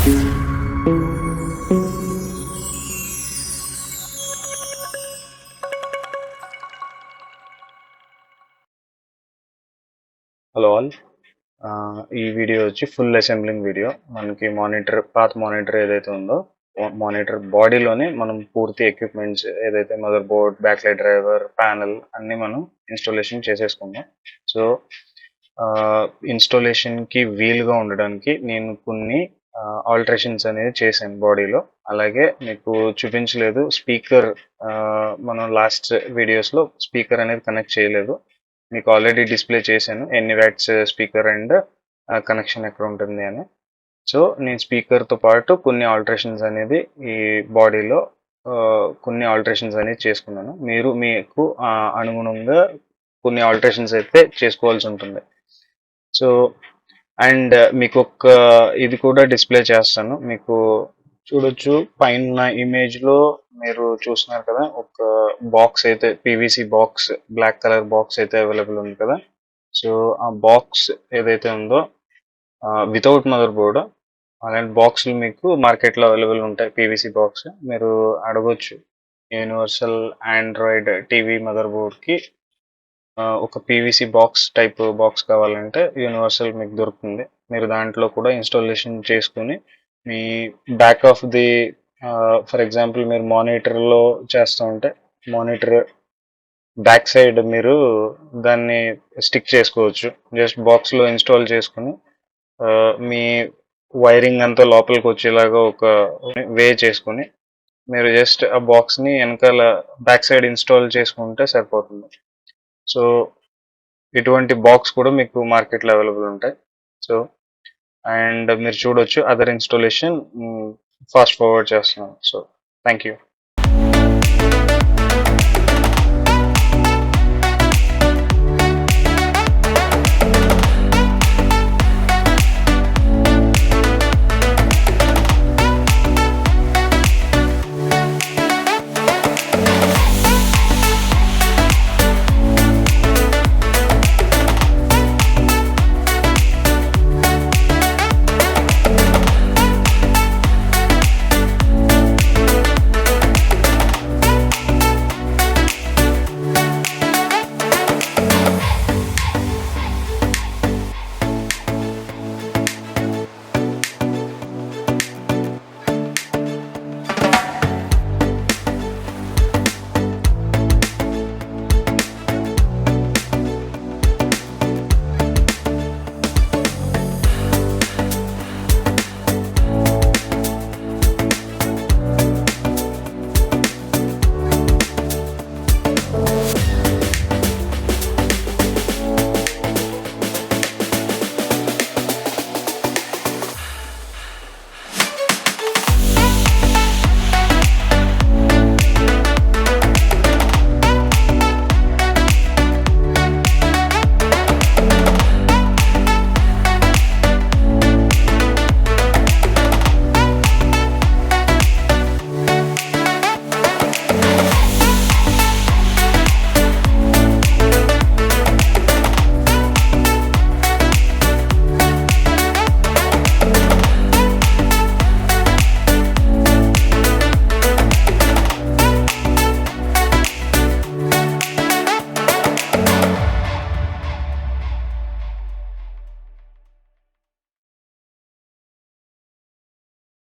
Hello all, ఈ video వచ్చి full assembling video. మనకి పాత మానిటర్ ఏదైతే ఉందో మానిటర్ బాడీలోనే మనం పూర్తి ఎక్విప్మెంట్స్ ఏదైతే mother board, backlight driver, panel అన్ని మనం ఇన్స్టాలేషన్ చేసేసుకున్నాం. సో ఇన్స్టాలేషన్కి వీలుగా ఉండడానికి నేను కొన్ని ఆల్టరేషన్స్ అనేది చేశాను బాడీలో. అలాగే మీకు చూపించలేదు స్పీకర్, మనం లాస్ట్ వీడియోస్లో స్పీకర్ అనేది కనెక్ట్ చేయలేదు. మీకు ఆల్రెడీ డిస్ప్లే చేశాను ఎన్ని వ్యాట్స్ స్పీకర్ అండ్ కనెక్షన్ ఎక్కడ ఉంటుంది అని. సో నేను స్పీకర్తో పాటు కొన్ని ఆల్టరేషన్స్ అనేది ఈ బాడీలో కొన్ని ఆల్టరేషన్స్ అనేది చేసుకున్నాను. మీరు మీకు అనుగుణంగా కొన్ని ఆల్టరేషన్స్ అయితే చేసుకోవాల్సి ఉంటుంది. సో అండ్ మీకు ఒక ఇది కూడా డిస్ప్లే చేస్తాను. మీకు చూడొచ్చు పైన ఇమేజ్ లో మీరు చూస్తున్నారు కదా, ఒక బాక్స్ అయితే PVC box, black colour box అయితే అవైలబుల్ ఉంది కదా. సో ఆ బాక్స్ ఏదైతే ఉందో వితౌట్ మదర్ బోర్డ్, అలాంటి బాక్స్లు మీకు మార్కెట్లో అవైలబుల్ ఉంటాయి. పీవీసీ బాక్స్ మీరు అడగొచ్చు. యూనివర్సల్ ఆండ్రాయిడ్ టీవీ మదర్ బోర్డ్కి ఒక పీవీసీ బాక్స్ టైప్ బాక్స్ కావాలంటే యూనివర్సల్ మీకు దొరుకుతుంది. మీరు దాంట్లో కూడా ఇన్స్టాలేషన్ చేసుకుని మీ back of the, for example మీరు మానిటర్లో చేస్తూ ఉంటే మానిటర్ బ్యాక్ సైడ్ మీరు దాన్ని స్టిక్ చేసుకోవచ్చు. జస్ట్ బాక్స్లో ఇన్స్టాల్ చేసుకుని మీ వైరింగ్ అంతా లోపలికి వచ్చేలాగా ఒక వే చేసుకుని మీరు జస్ట్ ఆ బాక్స్ని వెనకాల బ్యాక్ సైడ్ ఇన్స్టాల్ చేసుకుంటే సరిపోతుంది. సో ఇటువంటి బాక్స్ కూడా మీకు మార్కెట్లో అవైలబుల్ ఉంటాయి. సో అండ్ మీరు చూడొచ్చు అదర్ ఇన్స్టాలేషన్ ఫాస్ట్ ఫార్వర్డ్ చేస్తున్నాను. So thank you.